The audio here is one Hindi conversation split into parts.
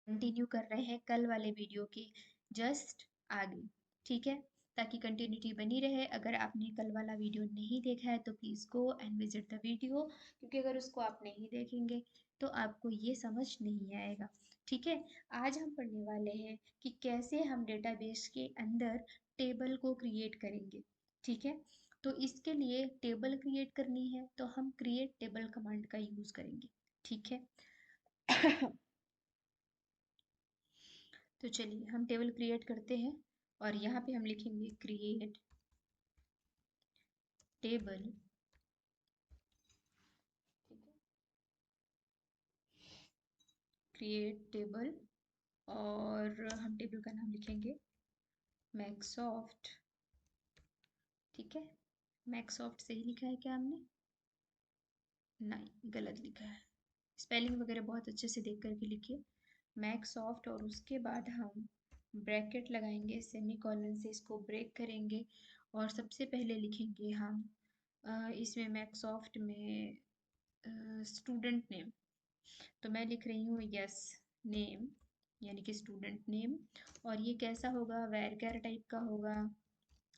कंटिन्यू कर रहे हैं कल वाले वीडियो के जस्ट आगे, ठीक है, ताकि कंटिन्यूटी बनी रहे। अगर आपने कल वाला वीडियो नहीं देखा है तो please go and visit the video, क्योंकि अगर उसको आप नहीं देखेंगे तो आपको ये समझ नहीं आएगा, ठीक है। आज हम पढ़ने वाले हैं कि कैसे हम डेटाबेस के अंदर टेबल को क्रिएट करेंगे, ठीक है। तो इसके लिए टेबल क्रिएट करनी है तो हम क्रिएट टेबल कमांड का यूज़ करेंगे, ठीक है। तो चलिए हम टेबल क्रिएट करते हैं और यहाँ पे हम लिखेंगे क्रिएट टेबल, ठीक है, क्रिएट टेबल। और हम टेबल का नाम लिखेंगे मैक्सॉफ्ट, ठीक है। मैक्सॉफ्ट सही लिखा है क्या हमने? नहीं, गलत लिखा है। स्पेलिंग वगैरह बहुत अच्छे से देख करके लिखिए, मैक्सॉफ्ट। और उसके बाद हम ब्रैकेट लगाएंगे, सेमी कॉलन से इसको ब्रेक करेंगे और सबसे पहले लिखेंगे हम इसमें मैक्सॉफ्ट में स्टूडेंट नेम। तो मैं लिख रही हूँ यस नेम, यानी कि स्टूडेंट नेम। और ये कैसा होगा? वैरकर टाइप का होगा,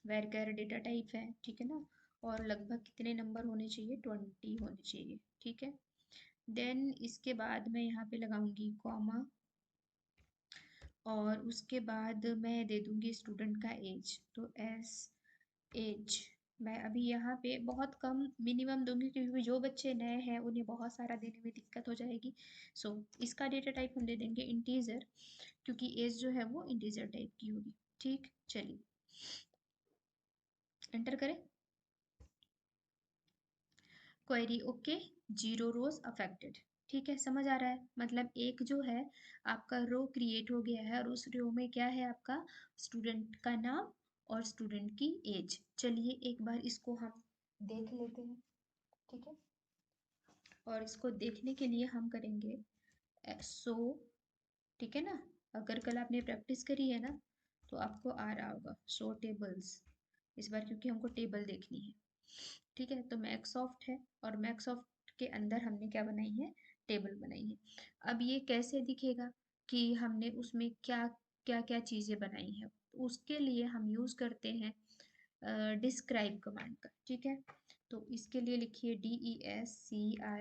वैरकर डेटा टाइप है, ठीक है ना। और लगभग कितने नंबर होने चाहिए? 20 होने चाहिए, ठीक है। देन इसके बाद मैं यहाँ पे लगाऊंगी कॉमा और उसके बाद मैं दे दूंगी स्टूडेंट का एज। तो एस एज मैं अभी यहाँ पे बहुत कम मिनिमम दूंगी, क्योंकि जो बच्चे नए हैं उन्हें बहुत सारा देने में दिक्कत हो जाएगी। सो इसका डेटा टाइप हम दे देंगे इंटीजर, क्योंकि एज जो है वो इंटीजर टाइप की होगी, ठीक। चलिए एंटर करें। क्वेरी ओके, 0 रोज अफेक्टेड, ठीक है। समझ आ रहा है? मतलब एक जो है आपका रो क्रिएट हो गया है और उस रो में क्या है आपका? स्टूडेंट का नाम और स्टूडेंट की एज। चलिए एक बार इसको हम देख लेते हैं, ठीक है। और इसको देखने के लिए हम करेंगे सो, ठीक है ना। अगर कल आपने प्रैक्टिस करी है ना तो आपको आ रहा होगा शो टेबल्स, इस बार क्योंकि हमको टेबल देखनी है, ठीक है। तो मैक्सॉफ्ट है और मैक्सॉफ्ट के अंदर हमने क्या बनाई है? टेबल बनाई है। अब ये कैसे दिखेगा कि हमने उसमें क्या क्या क्या चीज़ें बनाई हैं? उसके लिए हम यूज़ करते हैं डिस्क्राइब कमांड का, ठीक है। तो इसके लिए लिखिए DESCRIBE,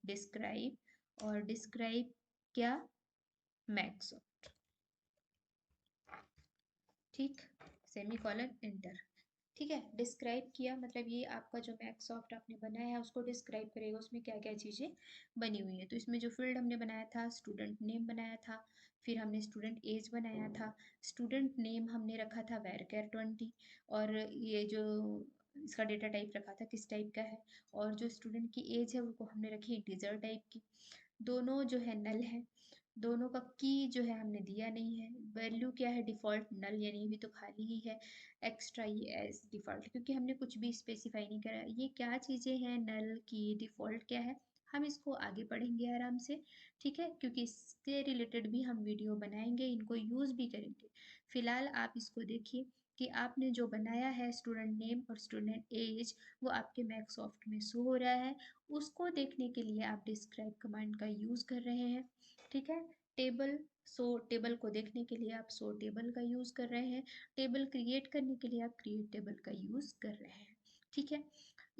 डिस्क्राइब। और डिस्क्राइब क्या? मैक्सॉफ्ट, ठीक, सेमी कॉलन एंटर, ठीक है। डिस्क्राइब किया मतलब ये आपका जो मैक्सॉफ्ट आपने बनाया है उसको डिस्क्राइब करेगा, उसमें क्या क्या चीज़ें बनी हुई हैं। तो इसमें जो फील्ड हमने बनाया था, स्टूडेंट नेम बनाया था, फिर हमने स्टूडेंट एज बनाया था, स्टूडेंट नेम हमने रखा था वैरकर 20, और ये जो इसका डेटा टाइप रखा था किस टाइप का है, और जो स्टूडेंट की एज है उसको हमने रखी इंटीजर टाइप की। दोनों जो है नल है, दोनों का की जो है हमने दिया नहीं है। वैल्यू क्या है? डिफ़ॉल्ट नल, यानी भी तो खाली ही है। एक्स्ट्रा ये एज डिफ़ॉल्ट, क्योंकि हमने कुछ भी स्पेसिफाई नहीं करा। ये क्या चीज़ें हैं? नल, की, डिफ़ॉल्ट क्या है? हम इसको आगे पढ़ेंगे आराम से, ठीक है, क्योंकि इससे रिलेटेड भी हम वीडियो बनाएंगे, इनको यूज़ भी करेंगे। फिलहाल आप इसको देखिए कि आपने जो बनाया है स्टूडेंट नेम और स्टूडेंट एज, वो आपके मैक्सॉफ्ट में शो हो रहा है। उसको देखने के लिए आप डिस्क्राइब कमांड का यूज़ कर रहे हैं, ठीक है। टेबल, सो टेबल को देखने के लिए आप सो टेबल का यूज़ कर रहे हैं, टेबल क्रिएट करने के लिए आप क्रिएट टेबल का यूज़ कर रहे हैं, ठीक है।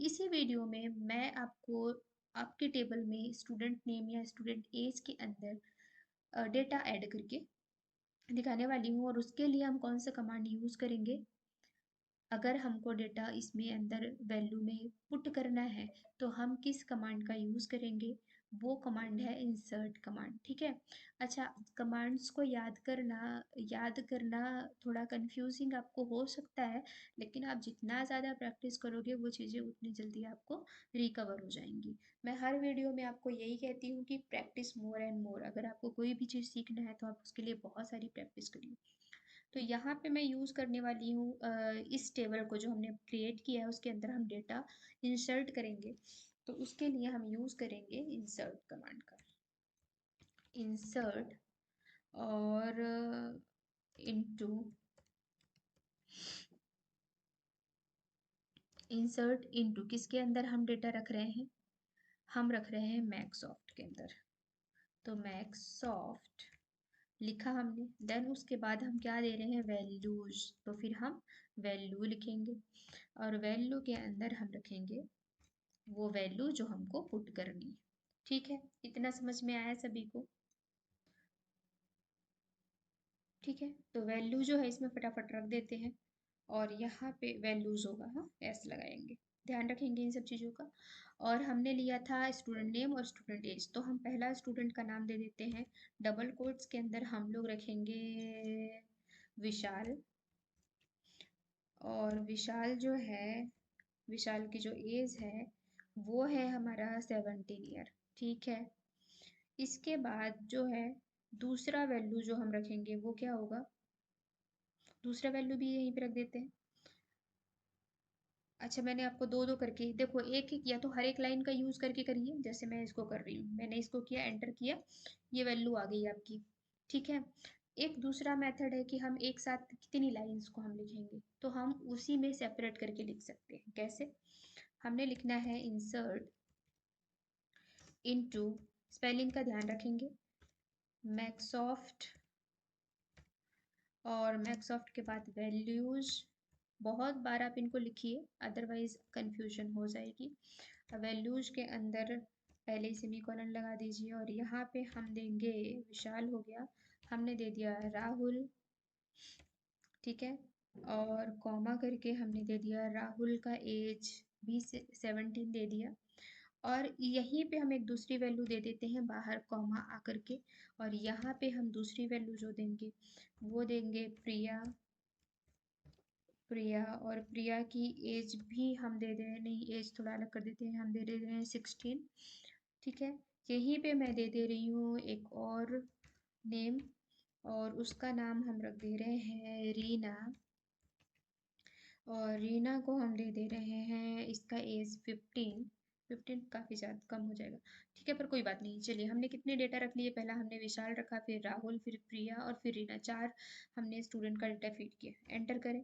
इसी वीडियो में मैं आपको आपके टेबल में स्टूडेंट नेम या स्टूडेंट एज के अंदर डेटा ऐड करके दिखाने वाली हूँ, और उसके लिए हम कौन सा कमांड यूज़ करेंगे। अगर हमको डेटा इसमें अंदर वैल्यू में पुट करना है तो हम किस कमांड का यूज़ करेंगे? वो कमांड है इंसर्ट कमांड, ठीक है। अच्छा, कमांड्स को याद करना थोड़ा कंफ्यूजिंग आपको हो सकता है, लेकिन आप जितना ज़्यादा प्रैक्टिस करोगे वो चीज़ें उतनी जल्दी आपको रिकवर हो जाएंगी। मैं हर वीडियो में आपको यही कहती हूँ कि प्रैक्टिस मोर एंड मोर। अगर आपको कोई भी चीज़ सीखना है तो आप उसके लिए बहुत सारी प्रैक्टिस करिए। तो यहाँ पे मैं यूज़ करने वाली हूँ इस टेबल को जो हमने क्रिएट किया है उसके अंदर हम डेटा इंसर्ट करेंगे। तो उसके लिए हम यूज़ करेंगे इंसर्ट कमांड का, इंसर्ट और इनटू, इंसर्ट इनटू किसके अंदर हम डेटा रख रहे हैं? हम रख रहे हैं मैक्सॉफ्ट के अंदर, तो मैक्स सॉफ्ट लिखा हमने, देन उसके बाद हम क्या दे रहे हैं, वैल्यूज। तो फिर हम वैल्यू लिखेंगे और वैल्यू के अंदर हम रखेंगे वो वैल्यू जो हमको पुट करनी है। ठीक है, इतना समझ में आया सभी को? ठीक है, तो वैल्यू जो है इसमें फटाफट रख देते हैं और यहाँ पे वैल्यूज होगा, हाँ एस लगाएंगे, ध्यान रखेंगे इन सब चीज़ों का। और हमने लिया था स्टूडेंट नेम और स्टूडेंट एज, तो हम पहला स्टूडेंट का नाम दे देते हैं, डबल कोट्स के अंदर हम लोग रखेंगे विशाल। और विशाल जो है, विशाल की जो एज है वो है हमारा 17 ईयर। ठीक है, इसके बाद जो है दूसरा वैल्यू जो हम रखेंगे वो क्या होगा, दूसरा वैल्यू भी यहीं पे रख देते हैं। अच्छा, मैंने आपको दो दो करके देखो, एक एक या तो हर एक लाइन का यूज करके करिए, जैसे मैं इसको कर रही हूँ, मैंने इसको किया, एंटर किया, ये वैल्यू आ गई आपकी। ठीक है, एक दूसरा मेथड है कि हम एक साथ कितनी लाइंस को हम लिखेंगे, तो हम उसी में सेपरेट करके लिख सकते हैं। कैसे? हमने लिखना है इंसर्ट इनटू, स्पेलिंग का ध्यान रखेंगे, मैक्सॉफ्ट, और मैक्सॉफ्ट के बाद वैल्यूज। बहुत बार आप इनको लिखिए, अदरवाइज कंफ्यूजन हो जाएगी। वैल्यूज के अंदर पहले सेमीकोलन लगा दीजिए और यहाँ पे हम देंगे, विशाल हो गया, हमने दे दिया राहुल। ठीक है, और कॉमा करके हमने दे दिया राहुल का एज भी 17 दे दिया। और यहीं पे हम एक दूसरी वैल्यू दे देते हैं बाहर कॉमा आकर के, और यहाँ पे हम दूसरी वैल्यू जो देंगे वो देंगे प्रिया। प्रिया, और प्रिया की एज भी हम दे दे रहे, नहीं एज थोड़ा अलग कर देते हैं, हम दे रहे हैं 16। ठीक है, यहीं पे मैं दे दे रही हूँ एक और नेम, और उसका नाम हम रख दे रहे हैं रीना। और रीना को हम दे रहे हैं, इसका एज 15। 15 काफ़ी ज़्यादा कम हो जाएगा। ठीक है, पर कोई बात नहीं, चलिए हमने कितने डेटा रख लिए, पहला हमने विशाल रखा, फिर राहुल, फिर प्रिया और फिर रीना, 4 हमने स्टूडेंट का डेटा फीड किया, एंटर करें।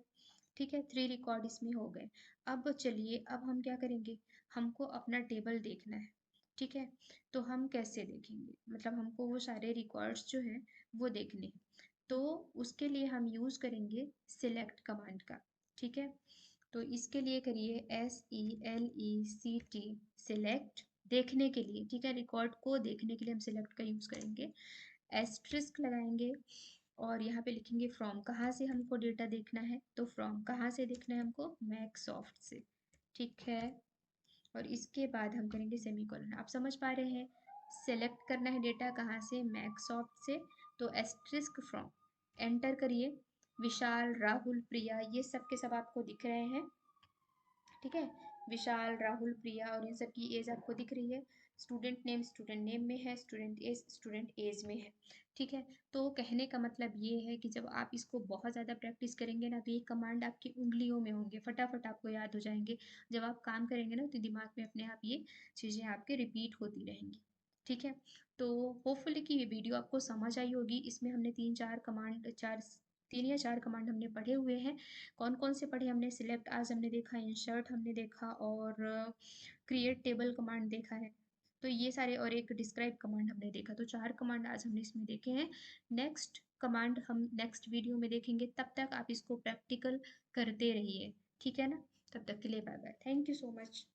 ठीक है, 3 रिकॉर्ड इसमें हो गए। अब चलिए, अब हम क्या करेंगे, हमको अपना टेबल देखना है। ठीक है, तो हम कैसे देखेंगे, मतलब हमको वो सारे रिकॉर्ड्स जो हैं वो देखने हैं, तो उसके लिए हम यूज़ करेंगे सिलेक्ट कमांड का। ठीक है, तो इसके लिए करिए SELECT, सिलेक्ट, देखने के लिए। ठीक है, रिकॉर्ड को देखने के लिए हम सिलेक्ट का यूज़ करेंगे, एस्ट्रिस्क लगाएंगे और यहाँ पे लिखेंगे फ्रॉम, कहाँ से हमको डेटा देखना है, तो फ्रॉम कहाँ से देखना है हमको, मैक्सॉफ्ट से। ठीक है, और इसके बाद हम करेंगे सेमीकोलन। आप समझ पा रहे हैं, सेलेक्ट करना है डेटा कहाँ से, मैक्सॉफ्ट से, तो एस्ट्रिस्क फ्रॉम, एंटर करिए, विशाल, राहुल, प्रिया, ये सब के सब आपको दिख रहे हैं। ठीक है, विशाल, राहुल, प्रिया, और इन सब की एज आपको दिख रही है। स्टूडेंट नेम में है, स्टूडेंट एज में है। ठीक है, तो कहने का मतलब ये है कि जब आप इसको बहुत ज़्यादा प्रैक्टिस करेंगे ना, तो ये कमांड आपकी उंगलियों में होंगे, फटाफट आपको याद हो जाएंगे। जब आप काम करेंगे ना, तो दिमाग में अपने आप ये चीज़ें आपके रिपीट होती रहेंगी। ठीक है, तो होपफुली कि ये वीडियो आपको समझ आई होगी। इसमें हमने 3 या 4 कमांड हमने पढ़े हुए हैं। कौन कौन से पढ़े हमने, सिलेक्ट आज हमने देखा, इंसर्ट हमने देखा, और क्रिएट टेबल कमांड देखा है। तो ये सारे, और एक डिस्क्राइब कमांड हमने देखा, तो 4 कमांड आज हमने इसमें देखे हैं। नेक्स्ट कमांड हम नेक्स्ट वीडियो में देखेंगे, तब तक आप इसको प्रैक्टिकल करते रहिए। ठीक है ना, तब तक के लिए bye bye, thank you so much.